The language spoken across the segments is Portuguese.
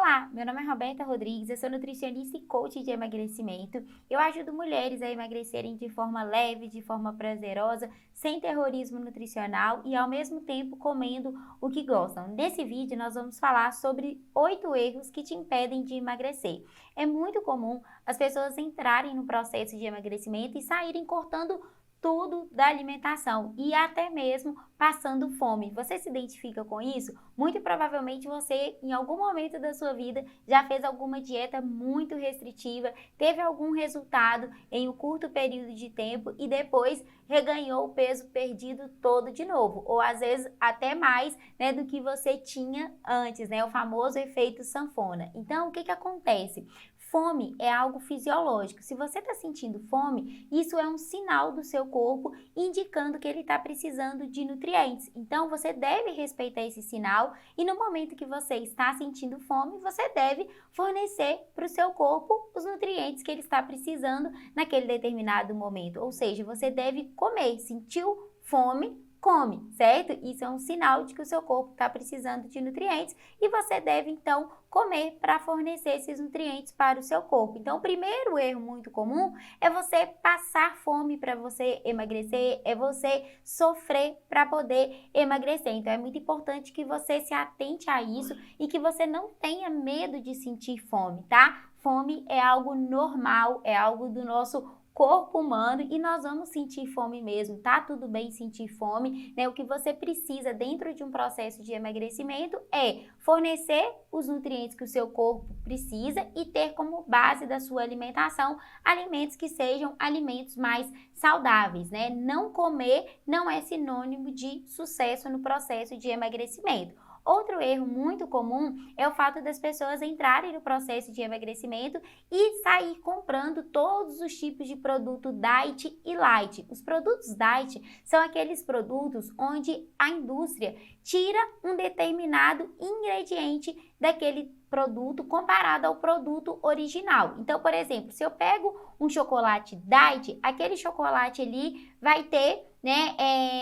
Olá, meu nome é Roberta Rodrigues, eu sou nutricionista e coach de emagrecimento. Eu ajudo mulheres a emagrecerem de forma leve, de forma prazerosa, sem terrorismo nutricional e ao mesmo tempo comendo o que gostam. Nesse vídeo nós vamos falar sobre 8 erros que te impedem de emagrecer. É muito comum as pessoas entrarem no processo de emagrecimento e saírem cortando tudo da alimentação e até mesmo passando fome. Você se identifica com isso? Muito provavelmente você, em algum momento da sua vida, já fez alguma dieta muito restritiva, teve algum resultado em um curto período de tempo e depois reganhou o peso perdido todo de novo, ou às vezes até mais, né, do que você tinha antes, né, o famoso efeito sanfona. Então, o que acontece? Fome é algo fisiológico. Se você está sentindo fome, isso é um sinal do seu corpo indicando que ele está precisando de nutrientes. Então, você deve respeitar esse sinal e no momento que você está sentindo fome, você deve fornecer para o seu corpo os nutrientes que ele está precisando naquele determinado momento. Ou seja, você deve comer. Sentiu fome? Come, certo? Isso é um sinal de que o seu corpo está precisando de nutrientes e você deve, então, comer para fornecer esses nutrientes para o seu corpo. Então, o primeiro erro muito comum é você passar fome para você emagrecer, é você sofrer para poder emagrecer. Então, é muito importante que você se atente a isso e que você não tenha medo de sentir fome, tá? Fome é algo normal, é algo do nosso corpo humano e nós vamos sentir fome mesmo, tá tudo bem sentir fome, né? O que você precisa dentro de um processo de emagrecimento é fornecer os nutrientes que o seu corpo precisa e ter como base da sua alimentação alimentos que sejam alimentos mais saudáveis, né? Não comer não é sinônimo de sucesso no processo de emagrecimento. Outro erro muito comum é o fato das pessoas entrarem no processo de emagrecimento e sair comprando todos os tipos de produto diet e light. Os produtos diet são aqueles produtos onde a indústria tira um determinado ingrediente daquele produto comparado ao produto original. Então, por exemplo, se eu pego um chocolate diet, aquele chocolate ali vai ter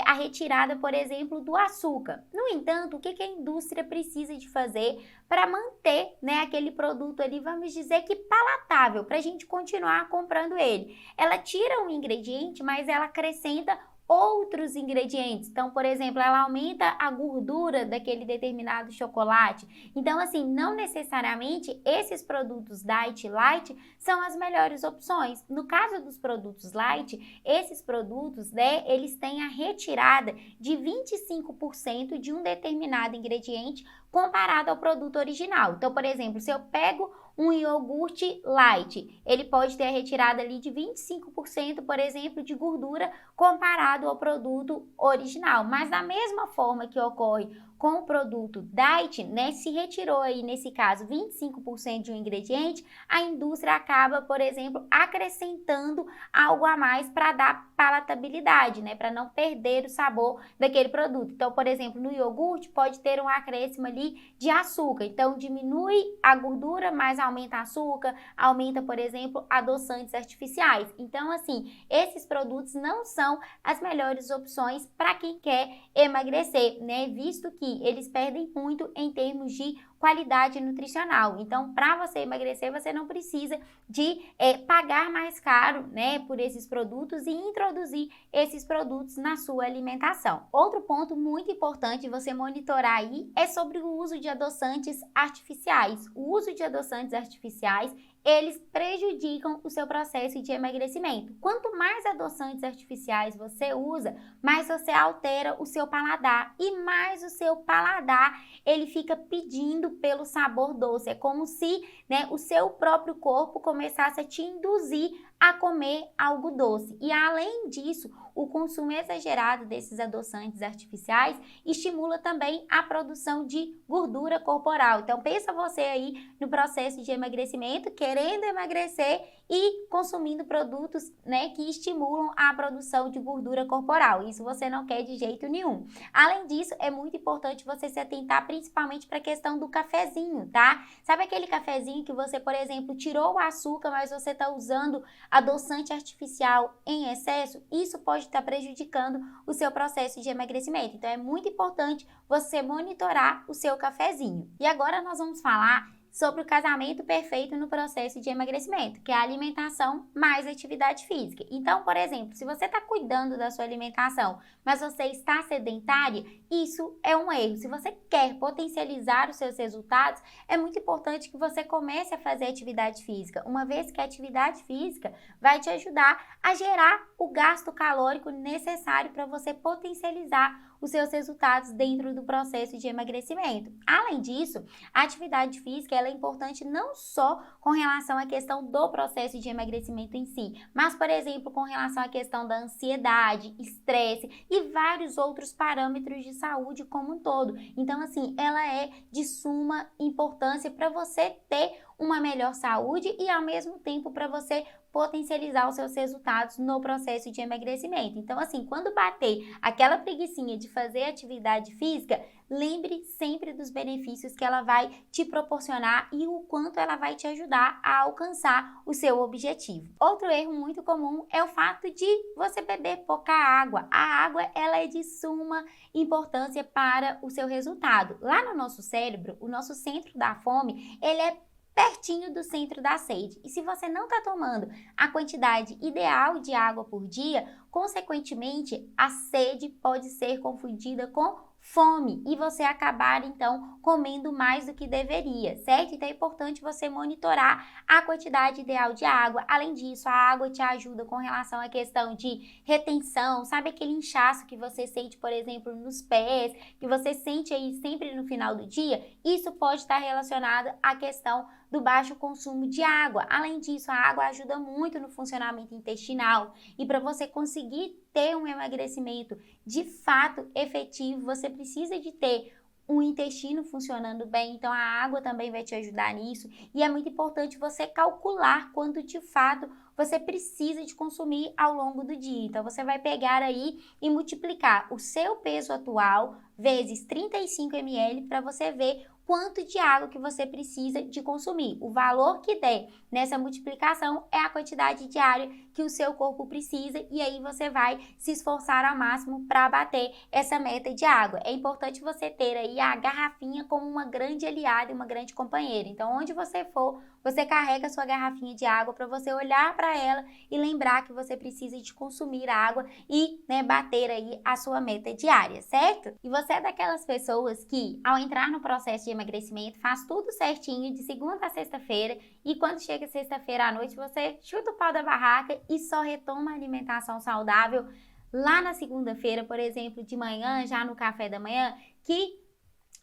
a retirada, por exemplo, do açúcar. No entanto, o que a indústria precisa de fazer para manter, aquele produto ali, vamos dizer que palatável, para a gente continuar comprando ele? Ela tira um ingrediente, mas ela acrescenta outros ingredientes. Então, por exemplo, ela aumenta a gordura daquele determinado chocolate. Então, assim, não necessariamente esses produtos diet e light são as melhores opções. No caso dos produtos light, esses produtos, eles têm a retirada de 25% de um determinado ingrediente comparado ao produto original. Então, por exemplo, se eu pego um iogurte light, ele pode ter a retirada ali de 25%, por exemplo, de gordura comparado ao produto original. Mas da mesma forma que ocorre com o produto diet, se retirou aí, nesse caso, 25% de um ingrediente, a indústria acaba, por exemplo, acrescentando algo a mais para dar palatabilidade, para não perder o sabor daquele produto. Então, por exemplo, no iogurte pode ter um acréscimo ali de açúcar. Então, diminui a gordura, mas aumenta açúcar, aumenta, por exemplo, adoçantes artificiais. Então, assim, esses produtos não são as melhores opções para quem quer emagrecer, visto que eles perdem muito em termos de qualidade nutricional. Então, para você emagrecer, você não precisa de pagar mais caro, por esses produtos e introduzir esses produtos na sua alimentação. Outro ponto muito importante você monitorar aí é sobre o uso de adoçantes artificiais. O uso de adoçantes artificiais, eles prejudicam o seu processo de emagrecimento. Quanto mais adoçantes artificiais você usa, mais você altera o seu paladar e mais o seu paladar ele fica pedindo pelo sabor doce. É como se o seu próprio corpo começasse a te induzir a comer algo doce. E além disso, o consumo exagerado desses adoçantes artificiais estimula também a produção de gordura corporal. Então pensa você aí no processo de emagrecimento, querendo emagrecer e consumindo produtos que estimulam a produção de gordura corporal. Isso você não quer de jeito nenhum. Além disso, é muito importante você se atentar principalmente para a questão do cafezinho, tá? Sabe aquele cafezinho que você, por exemplo, tirou o açúcar, mas você está usando adoçante artificial em excesso? Isso pode estar prejudicando o seu processo de emagrecimento. Então, é muito importante você monitorar o seu cafezinho. E agora nós vamos falar sobre o casamento perfeito no processo de emagrecimento, que é a alimentação mais atividade física. Então, por exemplo, se você está cuidando da sua alimentação, mas você está sedentária, isso é um erro. Se você quer potencializar os seus resultados, é muito importante que você comece a fazer atividade física, uma vez que a atividade física vai te ajudar a gerar o gasto calórico necessário para você potencializar os seus resultados dentro do processo de emagrecimento. Além disso, a atividade física ela é importante não só com relação à questão do processo de emagrecimento em si, mas, por exemplo, com relação à questão da ansiedade, estresse e vários outros parâmetros de saúde como um todo. Então, assim, ela é de suma importância para você ter uma melhor saúde e, ao mesmo tempo, para você potencializar os seus resultados no processo de emagrecimento. Então, assim, quando bater aquela preguicinha de fazer atividade física, lembre sempre dos benefícios que ela vai te proporcionar e o quanto ela vai te ajudar a alcançar o seu objetivo. Outro erro muito comum é o fato de você beber pouca água. A água, ela é de suma importância para o seu resultado. Lá no nosso cérebro, o nosso centro da fome, ele é pertinho do centro da sede. E se você não está tomando a quantidade ideal de água por dia, consequentemente, a sede pode ser confundida com fome e você acabar então comendo mais do que deveria, certo? Então é importante você monitorar a quantidade ideal de água. Além disso, a água te ajuda com relação à questão de retenção, sabe aquele inchaço que você sente, por exemplo, nos pés, que você sente aí sempre no final do dia? Isso pode estar relacionado à questão do baixo consumo de água. Além disso, a água ajuda muito no funcionamento intestinal e para você conseguir ter um emagrecimento de fato efetivo, você precisa de ter um intestino funcionando bem, então a água também vai te ajudar nisso e é muito importante você calcular quanto de fato você precisa de consumir ao longo do dia. Então você vai pegar aí e multiplicar o seu peso atual vezes 35 ml para você ver quanto de água que você precisa de consumir. O valor que der nessa multiplicação é a quantidade diária que o seu corpo precisa e aí você vai se esforçar ao máximo para bater essa meta de água. É importante você ter aí a garrafinha como uma grande aliada e uma grande companheira. Então, onde você for, você carrega a sua garrafinha de água para você olhar para ela e lembrar que você precisa de consumir água e, bater aí a sua meta diária, certo? E você é daquelas pessoas que, ao entrar no processo de emagrecimento, faz tudo certinho de segunda a sexta-feira e quando chega sexta-feira à noite, você chuta o pau da barraca e só retoma a alimentação saudável lá na segunda-feira, por exemplo, de manhã, já no café da manhã, que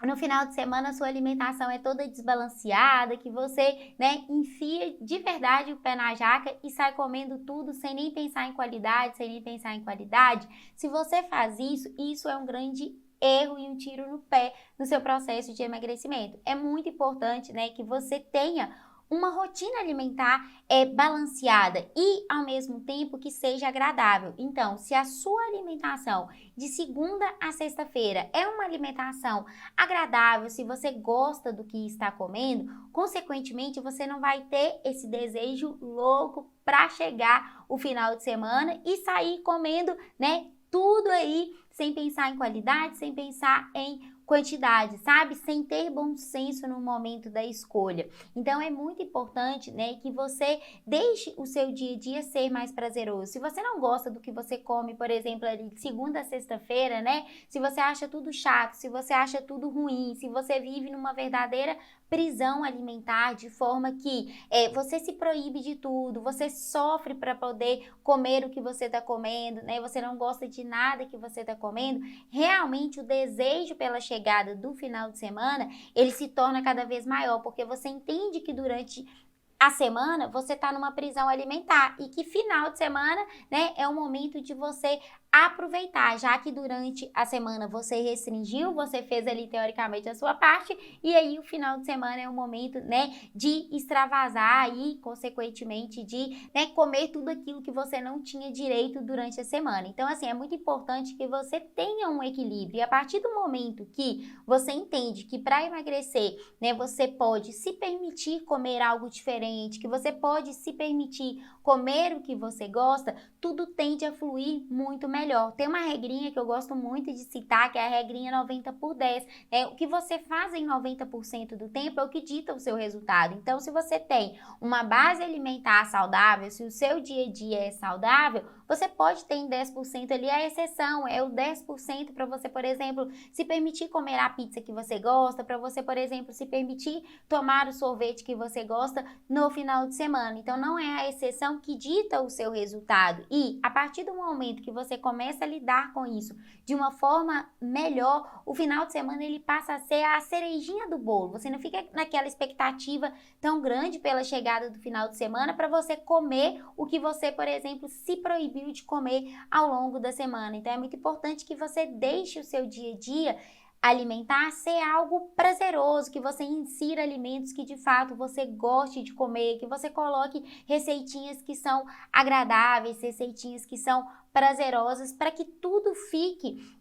no final de semana a sua alimentação é toda desbalanceada, que você, enfia de verdade o pé na jaca e sai comendo tudo sem nem pensar em qualidade, sem nem pensar em qualidade. Se você faz isso, isso é um grande erro e um tiro no pé no seu processo de emagrecimento. É muito importante, que você tenha uma rotina alimentar balanceada e, ao mesmo tempo, que seja agradável. Então, se a sua alimentação de segunda a sexta-feira é uma alimentação agradável, se você gosta do que está comendo, consequentemente, você não vai ter esse desejo louco para chegar o final de semana e sair comendo, tudo aí sem pensar em qualidade, sem pensar em quantidade, sabe? Sem ter bom senso no momento da escolha. Então é muito importante, que você deixe o seu dia a dia ser mais prazeroso. Se você não gosta do que você come, por exemplo, ali de segunda a sexta-feira, se você acha tudo chato, se você acha tudo ruim, se você vive numa verdadeira prisão alimentar, de forma que você se proíbe de tudo, você sofre para poder comer o que você está comendo, você não gosta de nada que você está comendo, realmente o desejo pela chegada do final de semana, ele se torna cada vez maior, porque você entende que durante a semana você está numa prisão alimentar e que final de semana, é o momento de você aproveitar, já que durante a semana você restringiu, você fez ali teoricamente a sua parte e aí o final de semana é o momento, de extravasar e consequentemente de, comer tudo aquilo que você não tinha direito durante a semana. Então, assim, é muito importante que você tenha um equilíbrio e a partir do momento que você entende que para emagrecer, você pode se permitir comer algo diferente, que você pode se permitir comer o que você gosta, tudo tende a fluir muito melhor. melhor. Tem uma regrinha que eu gosto muito de citar, que é a regrinha 90/10. O que você faz em 90% do tempo é o que dita o seu resultado. Então, se você tem uma base alimentar saudável, se o seu dia a dia é saudável, você pode ter em 10% ali a exceção, é o 10% para você, por exemplo, se permitir comer a pizza que você gosta, para você, por exemplo, se permitir tomar o sorvete que você gosta no final de semana. Então, não é a exceção que dita o seu resultado. E, a partir do momento que você começa a lidar com isso de uma forma melhor, o final de semana ele passa a ser a cerejinha do bolo. Você não fica naquela expectativa tão grande pela chegada do final de semana para você comer o que você, por exemplo, se proibiu de comer ao longo da semana. Então, é muito importante que você deixe o seu dia a dia alimentar ser algo prazeroso, que você insira alimentos que de fato você goste de comer, que você coloque receitinhas que são agradáveis, receitinhas que são prazerosas, para que tudo fique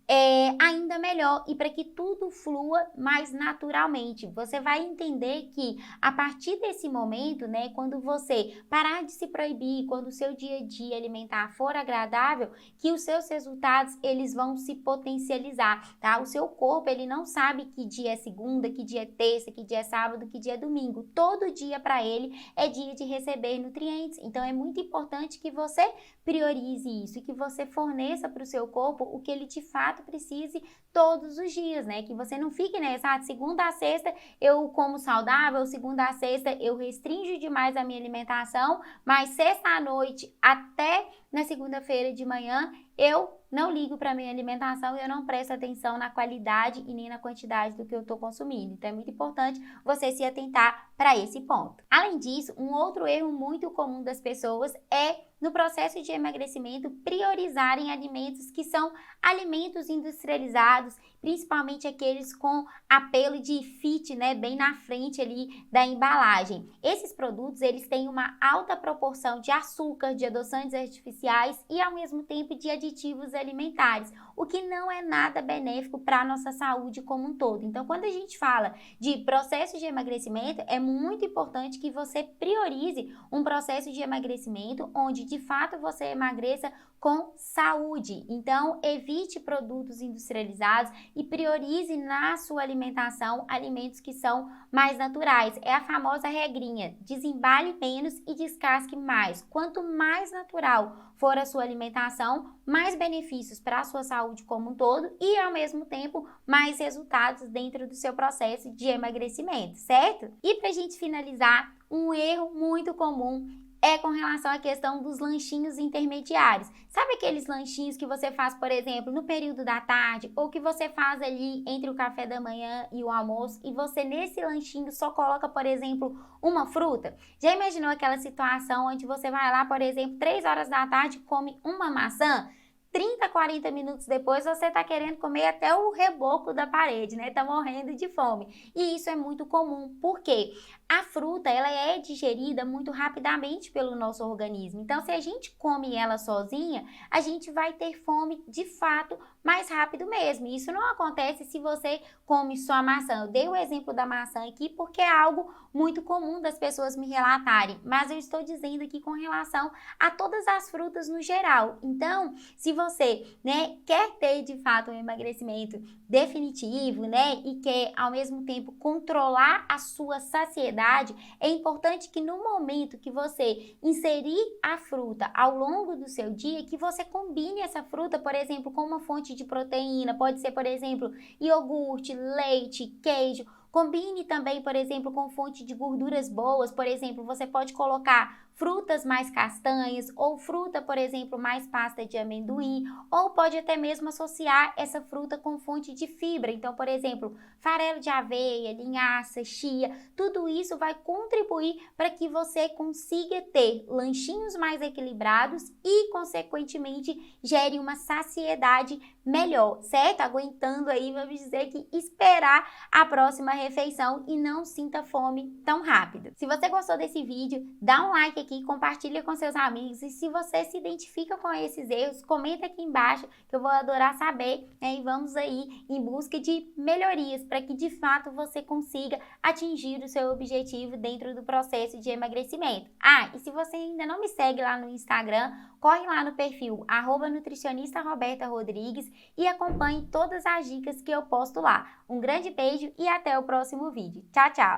ainda melhor e para que tudo flua mais naturalmente. Você vai entender que a partir desse momento, né, quando você parar de se proibir, quando o seu dia a dia alimentar for agradável, que os seus resultados eles vão se potencializar, tá? O seu corpo ele não sabe que dia é segunda, que dia é terça, que dia é sábado, que dia é domingo. Todo dia para ele é dia de receber nutrientes. Então é muito importante que você priorize isso e que você forneça para o seu corpo o que ele de fato precise todos os dias, né? Que você não fique nessa, de segunda a sexta eu como saudável, segunda a sexta eu restringo demais a minha alimentação, mas sexta à noite até na segunda-feira de manhã eu não ligo para minha alimentação e eu não presto atenção na qualidade e nem na quantidade do que eu estou consumindo. Então é muito importante você se atentar para esse ponto. Além disso, um outro erro muito comum das pessoas é no processo de emagrecimento priorizarem alimentos que são alimentos industrializados, principalmente aqueles com apelo de fit, né, bem na frente ali da embalagem. Esses produtos, eles têm uma alta proporção de açúcar, de adoçantes artificiais e ao mesmo tempo de aditivos alimentares, o que não é nada benéfico para a nossa saúde como um todo. Então, quando a gente fala de processo de emagrecimento, é muito importante que você priorize um processo de emagrecimento onde de fato você emagreça com saúde. Então, evite produtos industrializados e priorize na sua alimentação alimentos que são mais naturais. É a famosa regrinha: desembale menos e descasque mais. Quanto mais natural for a sua alimentação, mais benefícios para a sua saúde como um todo e, ao mesmo tempo, mais resultados dentro do seu processo de emagrecimento, certo? E para a gente finalizar, um erro muito comum é com relação à questão dos lanchinhos intermediários. Sabe aqueles lanchinhos que você faz, por exemplo, no período da tarde ou que você faz ali entre o café da manhã e o almoço e você nesse lanchinho só coloca, por exemplo, uma fruta? Já imaginou aquela situação onde você vai lá, por exemplo, 3 horas da tarde e come uma maçã? 30, 40 minutos depois você tá querendo comer até o reboco da parede, né? Tá morrendo de fome. E isso é muito comum, porque a fruta, ela é digerida muito rapidamente pelo nosso organismo. Então, se a gente come ela sozinha, a gente vai ter fome de fato mais rápido mesmo. E isso não acontece se você come só a maçã. Eu dei o exemplo da maçã aqui porque é algo muito comum das pessoas me relatarem, mas eu estou dizendo aqui com relação a todas as frutas no geral. Então, se você, né, quer ter de fato um emagrecimento definitivo, né, e quer ao mesmo tempo controlar a sua saciedade, é importante que no momento que você inserir a fruta ao longo do seu dia, que você combine essa fruta, por exemplo, com uma fonte de proteína, pode ser, por exemplo, iogurte, leite, queijo. Combine também, por exemplo, com fonte de gorduras boas, por exemplo, você pode colocar frutas mais castanhas ou fruta, por exemplo, mais pasta de amendoim, ou pode até mesmo associar essa fruta com fonte de fibra. Então, por exemplo, farelo de aveia, linhaça, chia, tudo isso vai contribuir para que você consiga ter lanchinhos mais equilibrados e, consequentemente, gere uma saciedade melhor, certo? Aguentando aí, vamos dizer que esperar a próxima refeição e não sinta fome tão rápido. Se você gostou desse vídeo, dá um like aqui, compartilha com seus amigos e se você se identifica com esses erros, comenta aqui embaixo que eu vou adorar saber, né? E vamos aí em busca de melhorias para que de fato você consiga atingir o seu objetivo dentro do processo de emagrecimento. Ah, e se você ainda não me segue lá no Instagram, corre lá no perfil @nutricionista_Roberta_Rodrigues e acompanhe todas as dicas que eu posto lá. Um grande beijo e até o próximo vídeo. Tchau, tchau!